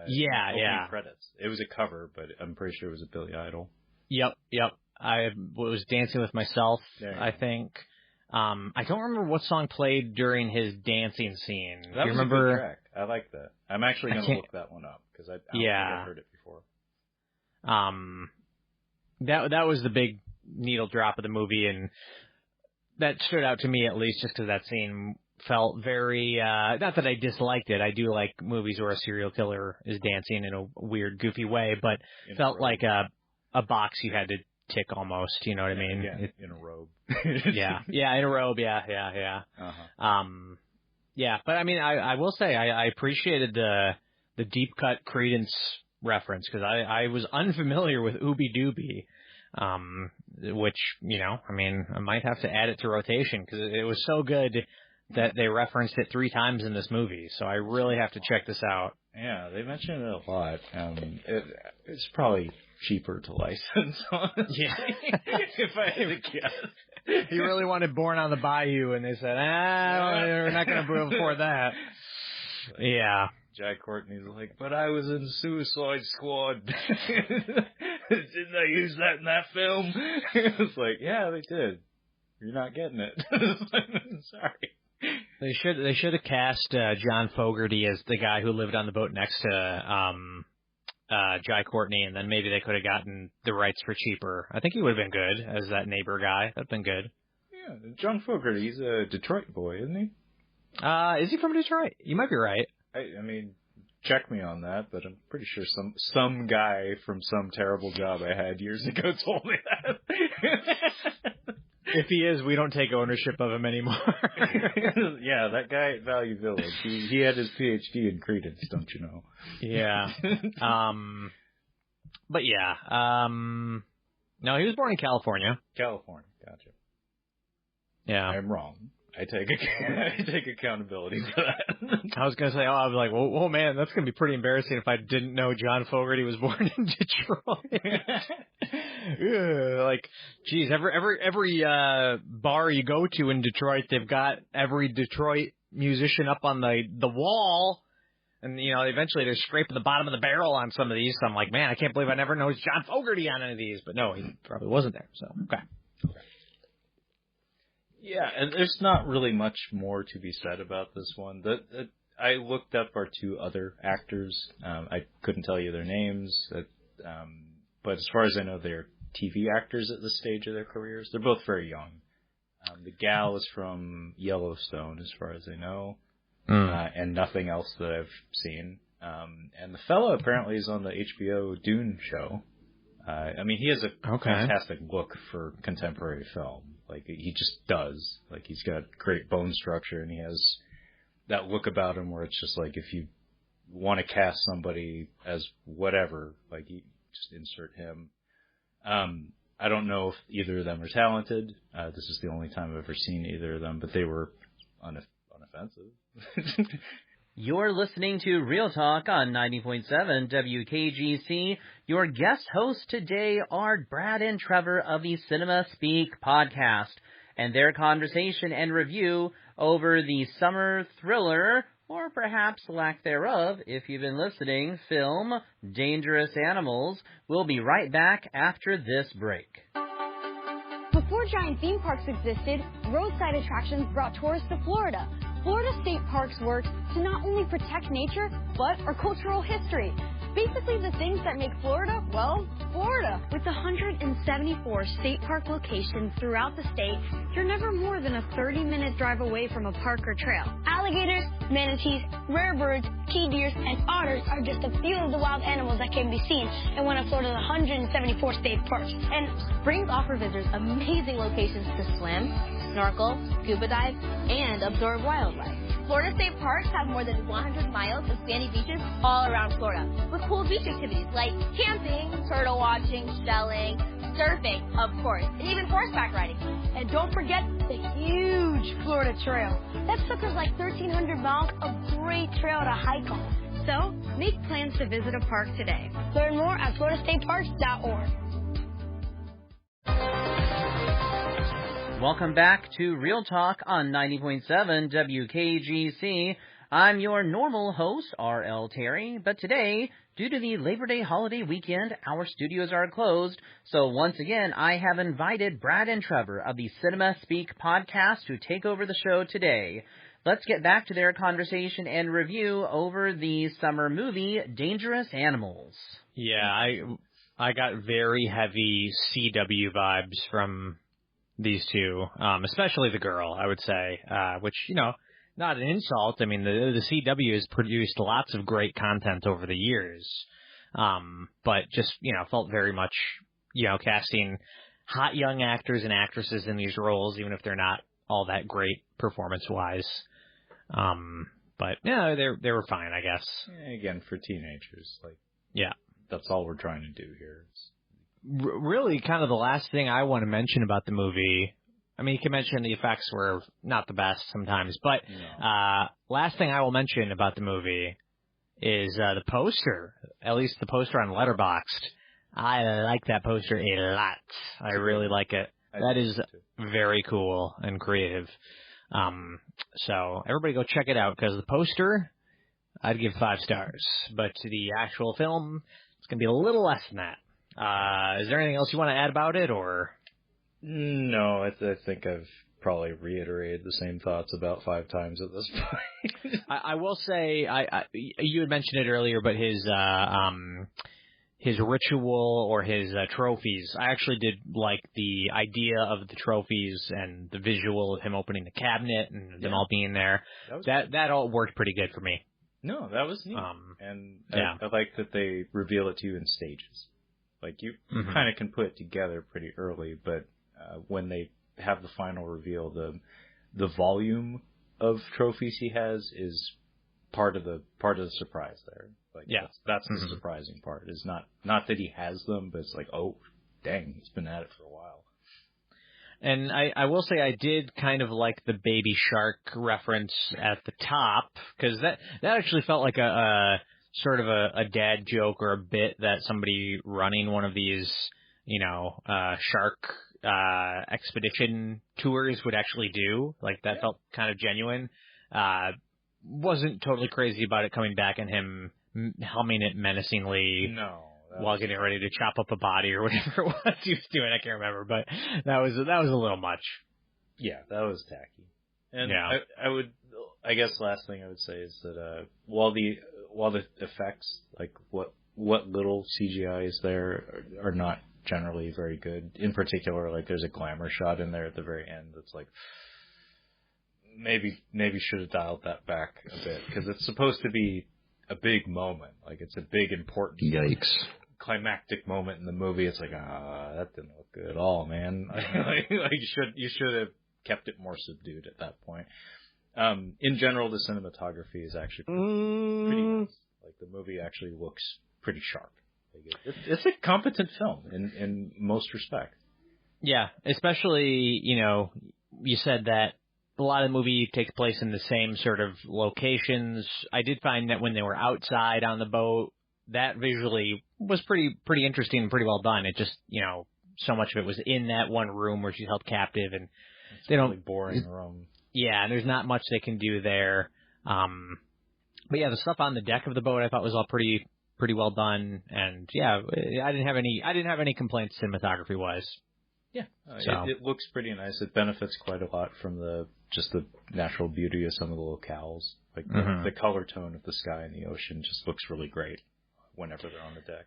Speaker 2: Yeah.
Speaker 3: Credits. It was a cover, but I'm pretty sure it was a Billy Idol.
Speaker 2: Yep. I was Dancing with Myself, I think. I don't remember what song played during his dancing scene.
Speaker 3: That
Speaker 2: Do you
Speaker 3: was
Speaker 2: remember?
Speaker 3: a good track. I like that. I'm actually going to look that one up because I don't think I've heard it before.
Speaker 2: That was the big needle drop of the movie, and that stood out to me at least just because that scene felt very, not that I disliked it. I do like movies where a serial killer is dancing in a weird, goofy way, but felt like a box you had to tick almost, you know what I mean?
Speaker 3: Yeah, in a robe.
Speaker 2: yeah, in a robe, yeah.
Speaker 3: Uh-huh.
Speaker 2: Yeah, but I mean, I will say I appreciated the deep cut Creedence reference because I was unfamiliar with Ooby Dooby. Which, you know, I mean, I might have to add it to rotation because it was so good that they referenced it 3 times in this movie. So I really have to check this out.
Speaker 3: Yeah, they mention it a lot. It's probably cheaper to license.
Speaker 2: Yeah.
Speaker 3: If I had to guess.
Speaker 2: He really wanted Born on the Bayou, and they said, we're not going to afford that. Yeah.
Speaker 3: Jai Courtney's like, but I was in Suicide Squad. Didn't they use that in that film? It's like, yeah, they did. You're not getting it. Sorry.
Speaker 2: They should have cast John Fogerty as the guy who lived on the boat next to Jai Courtney, and then maybe they could have gotten the rights for cheaper. I think he would have been good as that neighbor guy. That'd been good.
Speaker 3: Yeah, John Fogerty, he's a Detroit boy, isn't he?
Speaker 2: Is he from Detroit? You might be right.
Speaker 3: I mean, check me on that, but I'm pretty sure some guy from some terrible job I had years ago told me that.
Speaker 2: If he is, we don't take ownership of him anymore.
Speaker 3: Yeah, that guy at Value Village, he had his PhD in credence, don't you know?
Speaker 2: Yeah. But yeah. No, he was born in California.
Speaker 3: California, gotcha.
Speaker 2: Yeah.
Speaker 3: I'm wrong. I take accountability for that.
Speaker 2: I was going to say, I was like, well, man, that's going to be pretty embarrassing if I didn't know John Fogerty was born in Detroit. Like, geez, every bar you go to in Detroit, they've got every Detroit musician up on the wall. And, eventually they're scraping the bottom of the barrel on some of these. So I'm like, man, I can't believe I never noticed John Fogerty on any of these. But no, he probably wasn't there. So, okay.
Speaker 3: Yeah, and there's not really much more to be said about this one. I looked up our two other actors. I couldn't tell you their names, but as far as I know, they're TV actors at this stage of their careers. They're both very young. The gal is from Yellowstone, as far as I know, and nothing else that I've seen. And the fellow apparently is on the HBO Dune show. I mean, he has a fantastic look for contemporary film. Like, he just does. Like, he's got great bone structure, and he has that look about him where it's just like, if you want to cast somebody as whatever, like, you just insert him. I don't know if either of them are talented. This is the only time I've ever seen either of them, but they were unoffensive.
Speaker 1: You're listening to Real Talk on 90.7 WKGC. Your guest hosts today are Brad and Trevor of the Cinema Speak podcast, and their conversation and review over the summer thriller, or perhaps lack thereof, if you've been listening, film Dangerous Animals. We'll be right back after this break.
Speaker 6: Before giant theme parks existed, roadside attractions brought tourists to Florida. Florida State Parks works to not only protect nature, but our cultural history. Basically the things that make Florida, well, Florida. With 174 state park locations throughout the state, you're never more than a 30-minute drive away from a park or trail. Alligators, manatees, rare birds, key deers, and otters are just a few of the wild animals that can be seen in one of Florida's 174 state parks. And springs offer visitors amazing locations to swim, snorkel, scuba dive, and absorb wildlife. Florida State Parks have more than 100 miles of sandy beaches all around Florida, with cool beach activities like camping, turtle watching, shelling, surfing, of course, and even horseback riding. And don't forget the huge Florida Trail. That sucker's like 1,300 miles of great trail to hike on. So, make plans to visit a park today. Learn more at floridastateparks.org.
Speaker 1: Welcome back to Real Talk on 90.7 WKGC. I'm your normal host, R.L. Terry, but today, due to the Labor Day holiday weekend, our studios are closed, so once again, I have invited Brad and Trevor of the Cinema Speak podcast to take over the show today. Let's get back to their conversation and review over the summer movie, Dangerous Animals.
Speaker 2: Yeah, I got very heavy CW vibes from these two, especially the girl, I would say, which, not an insult. I mean, the CW has produced lots of great content over the years, but just, felt very much, casting hot young actors and actresses in these roles, even if they're not all that great performance-wise. But, they were fine, I guess.
Speaker 3: Again, for teenagers,
Speaker 2: yeah,
Speaker 3: that's all we're trying to do here.
Speaker 2: Really, kind of the last thing I want to mention about the movie, I mean, you can mention the effects were not the best sometimes, but last thing I will mention about the movie is the poster, at least the poster on Letterboxd. I like that poster a lot. I really like it. That is very cool and creative. So everybody go check it out, because the poster, I'd give 5 stars, but the actual film, it's going to be a little less than that. Is there anything else you want to add about it, or?
Speaker 3: No, I think I've probably reiterated the same thoughts about 5 times at this point.
Speaker 2: I will say, you had mentioned it earlier, but his ritual or his trophies, I actually did like the idea of the trophies and the visual of him opening the cabinet and them all being there. That all worked pretty good for me.
Speaker 3: No, that was neat. And
Speaker 2: yeah.
Speaker 3: I like that they reveal it to you in stages. Like, you kind of can put it together pretty early, but when they have the final reveal, the volume of trophies he has is part of the surprise there. Like, that's the surprising part. Is not that he has them, but it's like, oh, dang, he's been at it for a while.
Speaker 2: And I will say I did kind of like the Baby Shark reference at the top, because that actually felt like a sort of a dad joke or a bit that somebody running one of these, shark expedition tours would actually do. Like, that felt kind of genuine. Wasn't totally crazy about it coming back and him humming it menacingly.
Speaker 3: No.
Speaker 2: While getting ready to chop up a body or whatever it was he was doing, I can't remember, but that was a little much.
Speaker 3: Yeah, that was tacky. And I guess last thing I would say is that while the effects, like what little CGI is there, are not generally very good. In particular, like, there's a glamour shot in there at the very end that's like, maybe should have dialed that back a bit, because it's supposed to be a big moment. Like, it's a big, important, climactic moment in the movie. It's like, that didn't look good at all, man. like you should have kept it more subdued at that point. In general, the cinematography is actually pretty nice. Like, the movie actually looks pretty sharp. Like, it's a competent film in most respects.
Speaker 2: Yeah, especially, you said that a lot of the movie takes place in the same sort of locations. I did find that when they were outside on the boat, that visually was pretty interesting and pretty well done. It just, so much of it was in that one room where she's held captive, and
Speaker 3: it's a really boring room.
Speaker 2: Yeah, and there's not much they can do there. But yeah, the stuff on the deck of the boat I thought was all pretty well done, and yeah, I didn't have any complaints cinematography wise.
Speaker 3: Yeah, it looks pretty nice. It benefits quite a lot from the natural beauty of some of the locales. Like, the color tone of the sky and the ocean just looks really great whenever they're on the deck.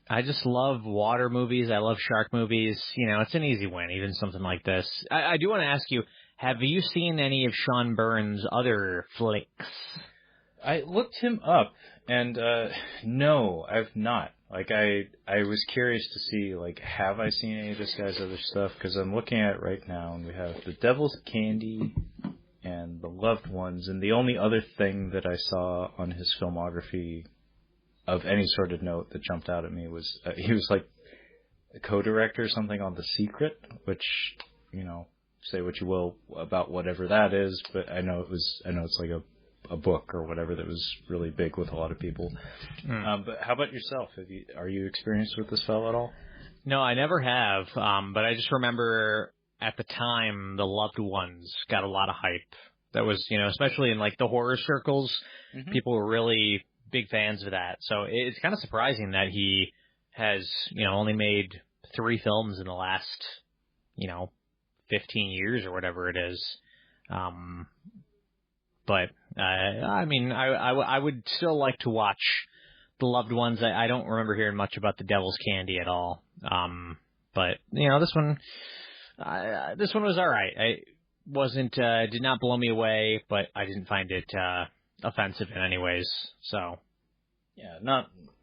Speaker 2: I just love water movies. I love shark movies. It's an easy win, even something like this. I do want to ask you, have you seen any of Sean Byrne's other flicks?
Speaker 3: I looked him up, and no, I've not. Like, I was curious to see, like, have I seen any of this guy's other stuff? Because I'm looking at it right now, and we have The Devil's Candy and The Loved Ones, and the only other thing that I saw on his filmography of any sort of note that jumped out at me was he was, like, a co-director or something on The Secret, which, say what you will about whatever that is, but I know it's like a book or whatever that was really big with a lot of people. But how about yourself? Are you experienced with this fellow at all?
Speaker 2: No, I never have. But I just remember at the time, The Loved Ones got a lot of hype. That was, especially in like the horror circles, people were really big fans of that. So it's kind of surprising that he has, only made 3 films in the last, 15 years or whatever it is. But, I mean, I would still like to watch The Loved Ones. I don't remember hearing much about The Devil's Candy at all. But, this one was all right. Did not blow me away, but I didn't find it, offensive in any ways. So.
Speaker 3: Yeah,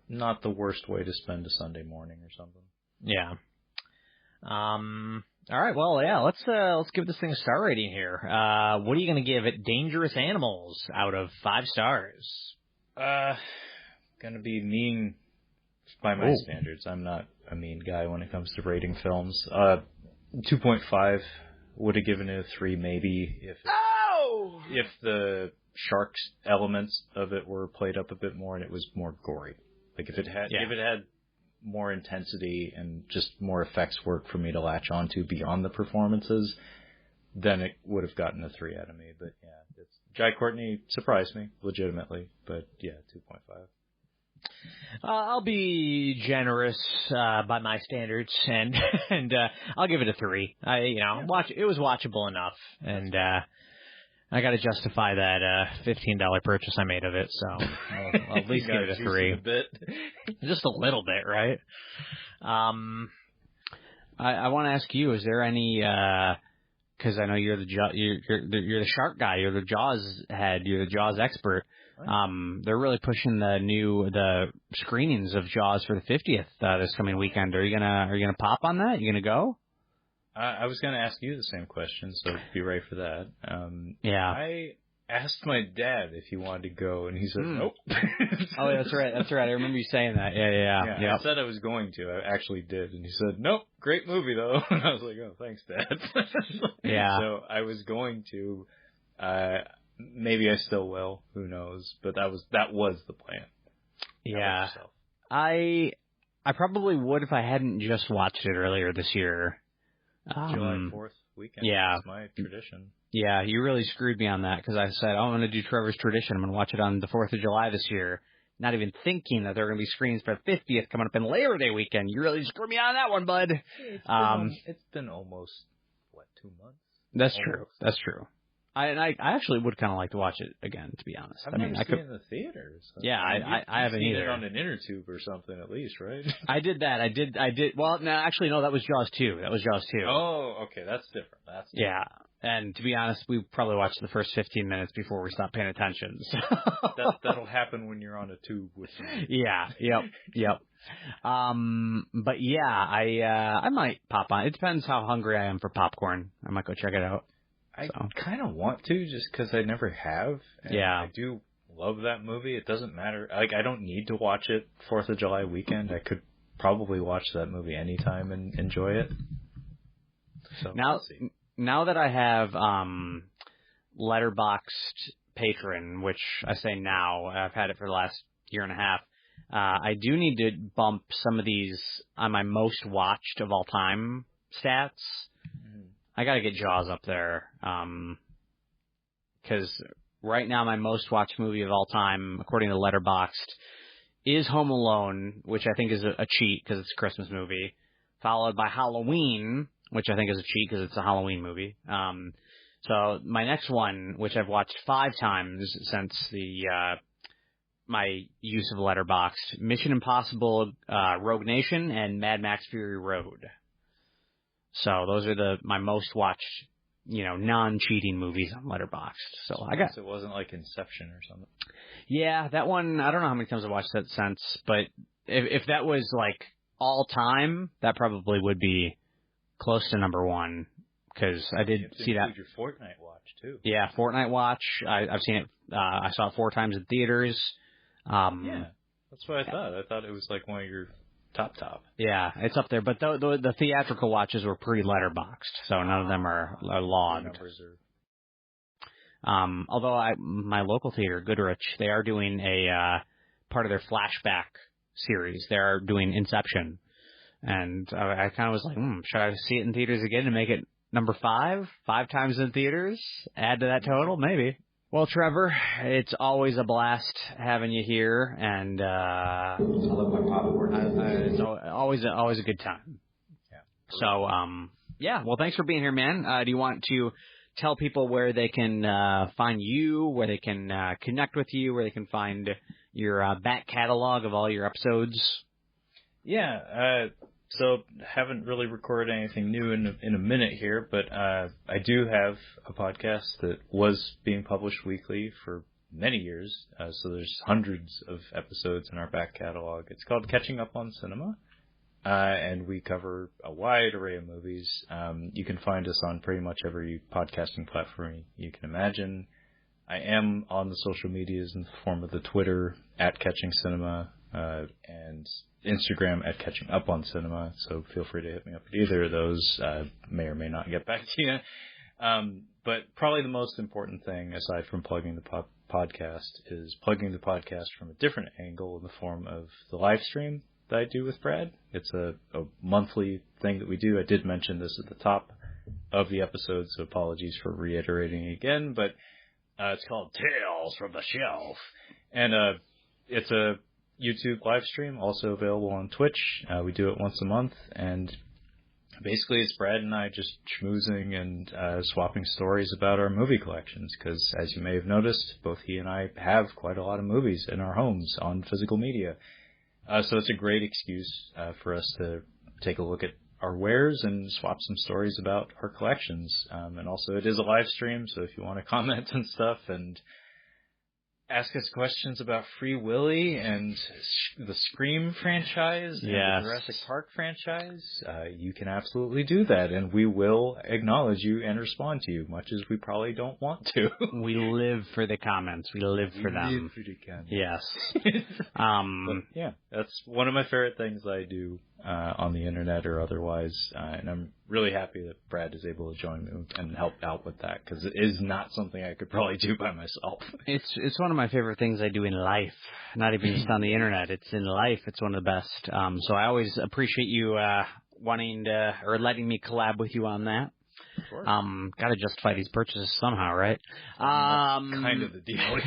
Speaker 3: not the worst way to spend a Sunday morning or something.
Speaker 2: Yeah. All right, well, yeah, let's give this thing a star rating here. What are you going to give it? Dangerous Animals out of 5 stars.
Speaker 3: Gonna be mean by my standards. I'm not a mean guy when it comes to rating films. 2.5 would have given it a 3 maybe if the sharks elements of it were played up a bit more and it was more gory. Like, if it had more intensity and just more effects work for me to latch onto beyond the performances, then it would have gotten a 3 out of me. But yeah, Jai Courtney surprised me legitimately. But yeah, 2.5.
Speaker 2: I'll be generous by my standards, and I'll give it a 3. It was watchable enough, and I got to justify that $15 purchase I made of it, so I'll at least give it a 3.
Speaker 3: A bit.
Speaker 2: Just a little bit, right?
Speaker 4: I want to ask you: is there any? Because I know you're the shark guy, you're the Jaws head, you're the Jaws expert.
Speaker 2: They're really pushing the screenings of Jaws for the 50th this coming weekend. Are you gonna pop on that? You gonna go?
Speaker 3: I was gonna ask you the same question, so be ready for that.
Speaker 2: Yeah.
Speaker 3: I asked my dad if he wanted to go, and he said nope.
Speaker 2: Oh, that's right. I remember you saying that. Yeah.
Speaker 3: I said I was going to. I actually did, and he said nope. Great movie though, and I was like, oh, thanks, Dad.
Speaker 2: Yeah.
Speaker 3: So I was going to. Maybe I still will. Who knows? But that was the plan.
Speaker 2: Yeah. I probably would if I hadn't just watched it earlier this year.
Speaker 3: July 4th weekend.
Speaker 2: Yeah.
Speaker 3: That's my tradition.
Speaker 2: Yeah, you really screwed me on that because I said, I'm going to do Trevor's tradition. I'm going to watch it on the 4th of July this year, not even thinking that there are going to be screens for the 50th coming up in Labor Day weekend. You really screwed me on that one, bud.
Speaker 3: It's been almost, 2 months?
Speaker 2: That's true. That's true. I actually would kind of like to watch it again, to be honest.
Speaker 3: I've never seen it in the theaters. So
Speaker 2: yeah, I haven't either.
Speaker 3: It on an inner tube or something, at least, right?
Speaker 2: I did that. I did. Well, no, actually, no. That was Jaws 2.
Speaker 3: Oh, okay, that's different.
Speaker 2: Yeah, and to be honest, we probably watched the first 15 minutes before we stopped paying attention. So.
Speaker 3: That'll happen when you're on a tube with me.
Speaker 2: Yeah. Yep. But yeah, I might pop on. It depends how hungry I am for popcorn. I might go check it out.
Speaker 3: I kind of want to, just because I never have. And
Speaker 2: yeah.
Speaker 3: I do love that movie. It doesn't matter. I don't need to watch it 4th of July weekend. I could probably watch that movie anytime and enjoy it. So
Speaker 2: now that I have Letterboxd Patron, which I say now, I've had it for the last year and a half, I do need to bump some of these on my most watched of all time stats. I gotta get Jaws up there, because right now my most watched movie of all time, according to Letterboxd, is Home Alone, which I think is a cheat because it's a Christmas movie, followed by Halloween, which I think is a cheat because it's a Halloween movie. So my next one, which I've watched 5 times since my use of Letterboxd, Mission Impossible, Rogue Nation, and Mad Max Fury Road. So those are my most watched, non-cheating movies on Letterboxd. So I guess
Speaker 3: it wasn't like Inception or something.
Speaker 2: Yeah, that one, I don't know how many times I've watched that since, but if that was like all time, that probably would be close to number 1, because I did see that.
Speaker 3: Your Fortnite watch too.
Speaker 2: Yeah, Fortnite watch. I've seen it. I saw it 4 times in theaters.
Speaker 3: Yeah, that's what I thought. I thought it was like one of your top.
Speaker 2: Yeah, it's up there. But the theatrical watches were pre-Letterboxd, so none of them are logged. Although my local theater, Goodrich, they are doing a part of their flashback series. They are doing Inception, and I kind of was like, should I see it in theaters again and make it number 5 times in theaters? Add to that total, maybe. Well, Trevor, it's always a blast having you here, and
Speaker 5: I love my popcorn.
Speaker 2: it's always a good time.
Speaker 3: Yeah.
Speaker 2: So, well, thanks for being here, man. Do you want to tell people where they can find you, where they can connect with you, where they can find your back catalog of all your episodes?
Speaker 3: Yeah. So haven't really recorded anything new in a minute here, but I do have a podcast that was being published weekly for many years. So there's hundreds of episodes in our back catalog. It's called Catching Up on Cinema, and we cover a wide array of movies. You can find us on pretty much every podcasting platform you can imagine. I am on the social medias in the form of the Twitter @CatchingCinema and Instagram @CatchingUpOnCinema, so feel free to hit me up at either of those. May or may not get back to you. But probably the most important thing, aside from plugging the podcast, is plugging the podcast from a different angle in the form of the live stream that I do with Brad. It's a monthly thing that we do. I did mention this at the top of the episode, so apologies for reiterating again, but it's called Tales from the Shelf. And it's a YouTube live stream, also available on Twitch. We do it once a month, and basically it's Brad and I just schmoozing and swapping stories about our movie collections, because as you may have noticed, both he and I have quite a lot of movies in our homes on physical media. So it's a great excuse for us to take a look at our wares and swap some stories about our collections. And also it is a live stream, so if you want to comment and stuff and ask us questions about Free Willy and the Scream franchise and the Jurassic Park franchise, you can absolutely do that, and we will acknowledge you and respond to you, much as we probably don't want to.
Speaker 4: We live for the comments. We live for them. Yes.
Speaker 3: But, yeah, that's one of my favorite things I do on the internet or otherwise, and I'm really happy that Brad is able to join me and help out with that, because it is not something I could probably do by myself.
Speaker 4: It's one of my favorite things I do in life, not even just on the internet. It's in life. It's one of the best. So I always appreciate you wanting to, or letting me collab with you on that. Got to justify these purchases somehow, right?
Speaker 3: That's kind of the deal.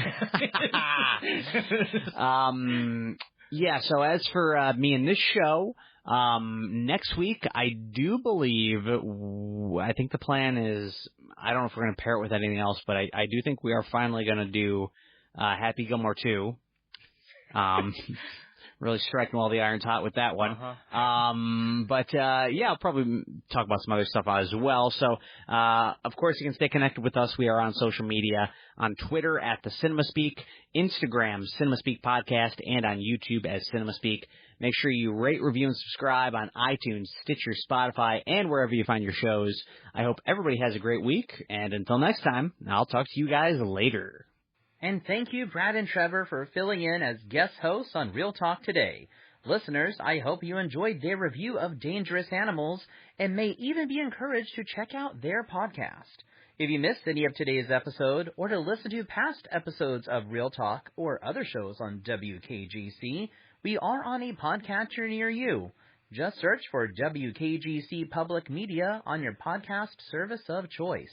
Speaker 4: Yeah, so as for me and this show, next week, I do believe, I think the plan is, I don't know if we're going to pair it with anything else, but I do think we are finally going to do Happy Gilmore 2. Really striking while the iron's hot with that one. But I'll probably talk about some other stuff as well. So, of course, you can stay connected with us. We are on social media, on Twitter at the CinemaSpeak, Instagram, CinemaSpeak Podcast, and on YouTube as CinemaSpeak. Make sure you rate, review, and subscribe on iTunes, Stitcher, Spotify, and wherever you find your shows. I hope everybody has a great week, and until next time, I'll talk to you guys later.
Speaker 1: And thank you, Brad and Trevor, for filling in as guest hosts on Real Talk today. Listeners, I hope you enjoyed their review of Dangerous Animals and may even be encouraged to check out their podcast. If you missed any of today's episode, or to listen to past episodes of Real Talk or other shows on WKGC, we are on a podcatcher near you. Just search for WKGC Public Media on your podcast service of choice.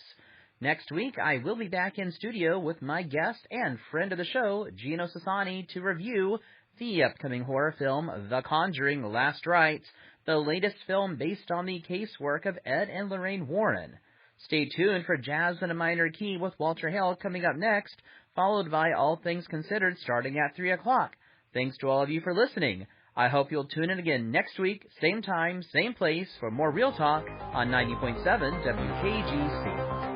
Speaker 1: Next week, I will be back in studio with my guest and friend of the show, Gino Sassani, to review the upcoming horror film The Conjuring Last Rites, the latest film based on the casework of Ed and Lorraine Warren. Stay tuned for Jazz in a Minor Key with Walter Hale coming up next, followed by All Things Considered starting at 3 o'clock. Thanks to all of you for listening. I hope you'll tune in again next week, same time, same place, for more Real Talk on 90.7 WKGC.